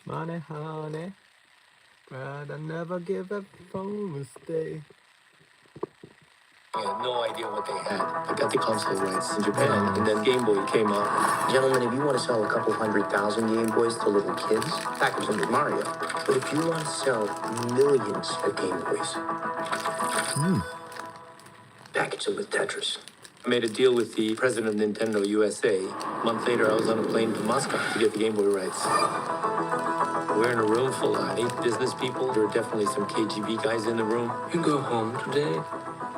Money, honey, but I never give up from mistake. I had no idea what they had. I got the console rights in Japan, and then Game Boy came out. Gentlemen, if you want to sell a couple 100,000 Game Boys to little kids, package them with Mario. But if you want to sell millions of Game Boys, package them with Tetris. I made a deal with the president of Nintendo USA. A month later, I was on a plane to Moscow to get the Game Boy rights. We're in a room full of 8 business people. There are definitely some KGB guys in the room. You go home today,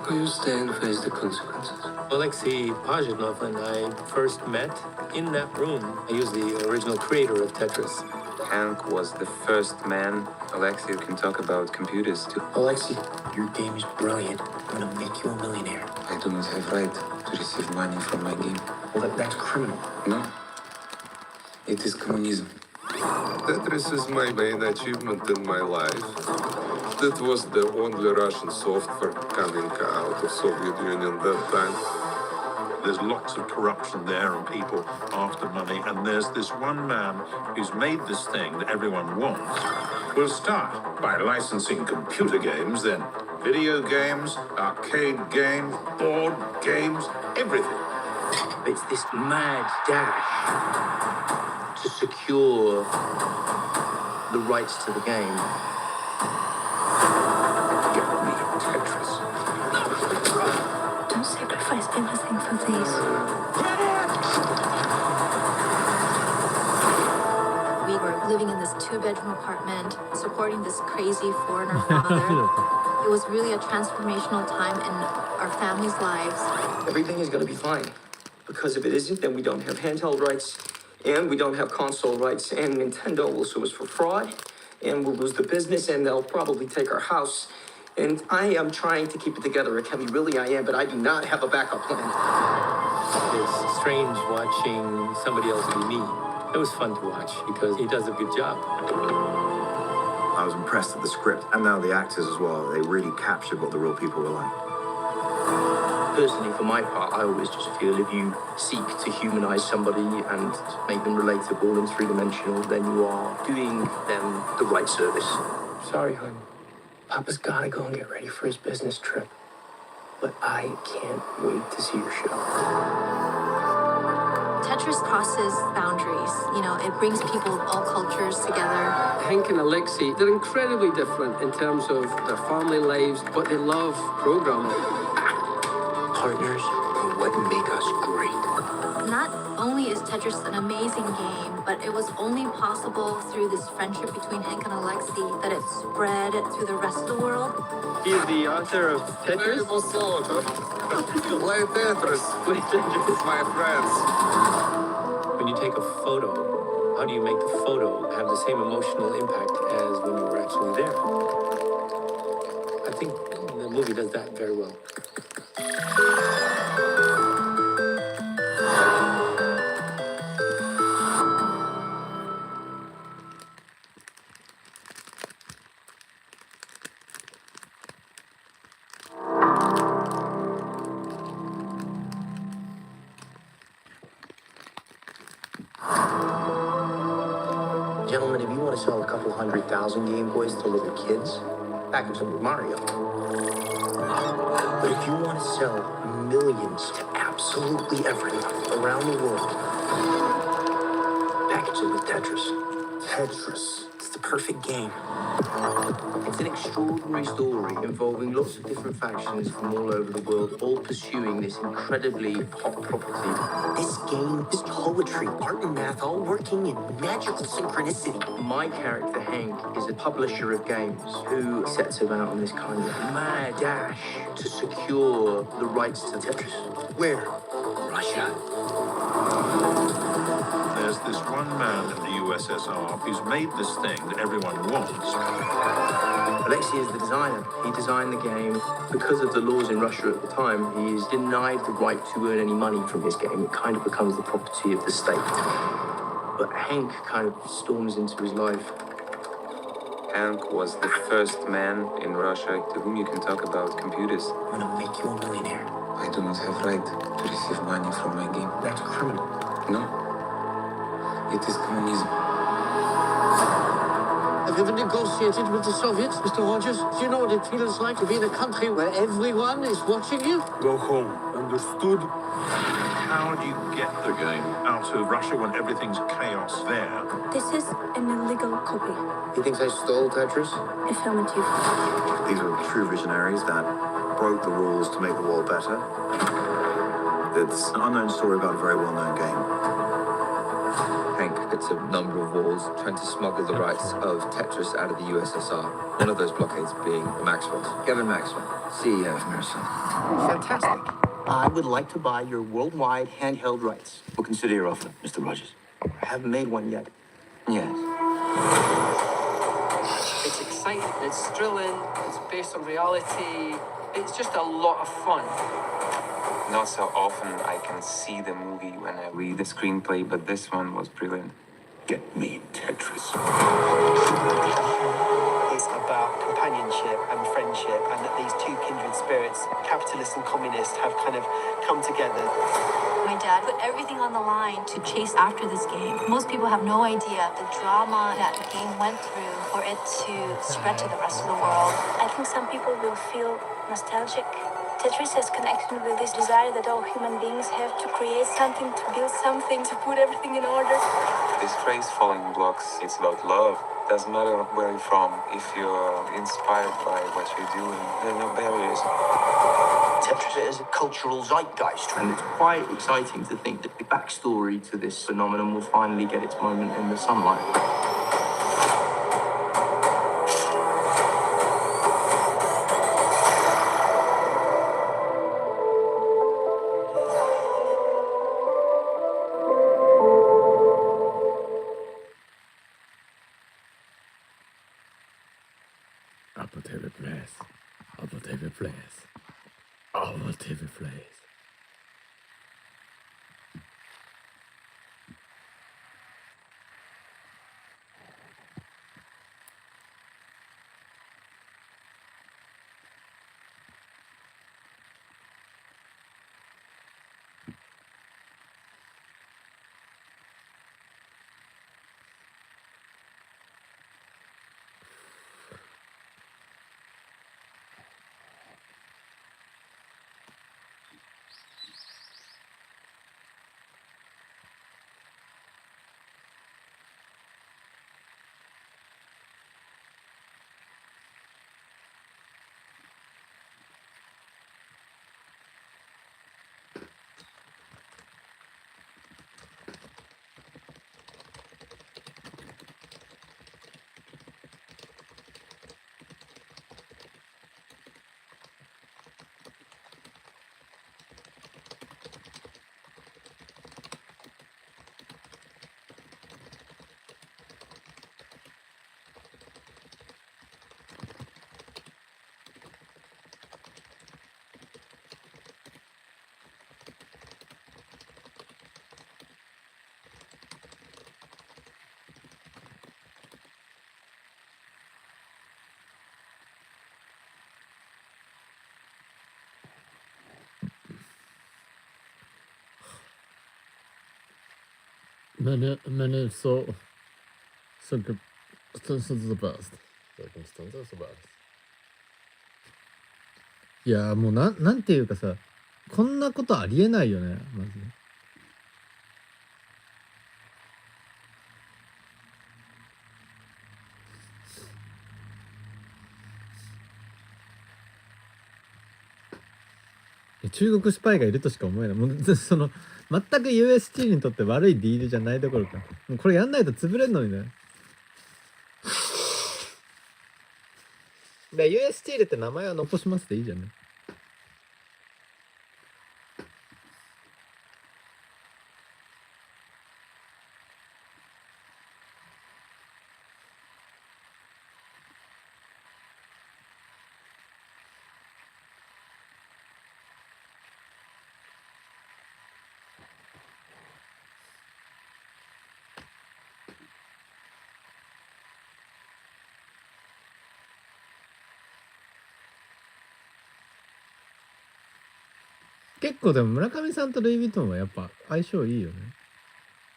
or you stay and face the consequences. Alexei Pajitnov and I first met in that room. He was the original creator of Tetris. Hank was the first man, Alexei, who can talk about computers too. Alexei, your game is brilliant. I'm gonna make you a millionaire. I do not have right to receive money from my game. Well, that's criminal. No, it is communism. Tetris is my main achievement in my life. That was the only Russian software coming out of Soviet Union that time. There's lots of corruption there and people after money, and there's this one man who's made this thing that everyone wants. We'll start by licensing computer games, then video games, arcade games, board games, everything. It's this mad dash to secure the rights to the game. Get me Tetris. Don't sacrifice everything for this. We were living in this 2-bedroom apartment, supporting this crazy foreigner father. It was really a transformational time in our family's lives. Everything is gonna be fine. Because if it isn't, then we don't have handheld rights, and we don't have console rights, and Nintendo will sue us for fraud, and we'll lose the business, and they'll probably take our house. And I am trying to keep it together, Kelly, really I am, but I do not have a backup plan. It's strange watching somebody else be me. It was fun to watch because he does a good job. I was impressed with the script and now the actors as well. They really captured what the real people were like. Personally, for my part, I always just feel if you seek to humanize somebody and make them relatable and three-dimensional, then you are doing them the right service. Sorry, hon. Papa's gotta go and get ready for his business trip. But I can't wait to see your show. Tetris crosses boundaries. You know, it brings people of all cultures together. Hank and Alexei, they're incredibly different in terms of their family lives, but they love programming. Partners are what make us great. Not only is Tetris an amazing game, but it was only possible through this friendship between Hank and Alexei that it spread through the rest of the world. He's the author of Tetris. Play Tetris with my friends. When you take a photo, how do you make the photo have the same emotional impact as when you were actually there? I think the movie does that very well. Gentlemen, if you want to sell a couple 100,000 Game Boys to little kids, package them with Mario. But if you want to sell millions to absolutely everyone around the world, package them with Tetris. Tetris. It's the perfect game. It's an extraordinary story involving lots of different factions from all over the world, all pursuing this incredibly hot property. This game is poetry, art and math, all working in magical synchronicity. My character, Hank, is a publisher of games who sets about on this kind of mad dash to secure the rights to Tetris. Where? Russia. There's this one man in the USSR who's made this thing that everyone wants. Alexei is the designer. He designed the game. Because of the laws in Russia at the time, he is denied the right to earn any money from his game. It kind of becomes the property of the state. But Hank kind of storms into his life. Hank was the first man in Russia to whom you can talk about computers. I'm gonna make you a millionaire. I do not have right to receive money from my game. That's criminal. No, it is communism. Have you ever negotiated with the Soviets, Mr. Rogers? Do you know what it feels like to be in a country where everyone is watching you? Go home. Understood? How do you get the game out of Russia when everything's chaos there? This is an illegal copy. He thinks I stole Tetris? Affirmative. These were true visionaries that broke the rules to make the world better. It's an unknown story about a very well-known game. Hank hits a number of walls trying to smuggle the rights of Tetris out of the USSR. One of those blockades being Maxwell's. Kevin Maxwell, CEO of Miracle. Fantastic. I would like to buy your worldwide handheld rights. We'll consider your offer, Mr. Rogers. I haven't made one yet. Yes. It's exciting, it's thrilling, it's based on reality. It's just a lot of fun. Not so often I can see the movie when I read the screenplay, but this one was brilliant. Get me Tetris. It's about companionship and friendship, and that these two kindred spirits, capitalist and communist, have kind of come together. My dad put everything on the line to chase after this game. Most people have no idea the drama that the game went through for it to spread to the rest of the world. I think some people will feel nostalgic. Tetris has connection with this desire that all human beings have to create something, to build something, to put everything in order. This phrase, falling blocks, it's about love. Doesn't matter where you're from, if you're inspired by what you're doing, there are no barriers. Tetris is a cultural zeitgeist, and it's quite exciting to think that the backstory to this phenomenon will finally get its moment in the sunlight. Apple TV Place. Apple TV Place. Apple TV Place. 'Menu so circumstances the best. Circumstances the best. いやもうなんていうかさ、こんなことありえないよね、まず。中国スパイがいるとしか思えない。もうその全く UST にとって悪いディールじゃないどころか、もうこれやんないと潰れんのにね。で UST って名前は残しますでいいじゃんね。結構でも村上さんとルイ・ヴィトンはやっぱ相性いいよね。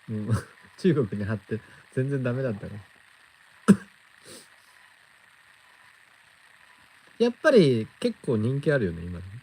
もう中国に貼って全然ダメだったから。やっぱり結構人気あるよね今でも。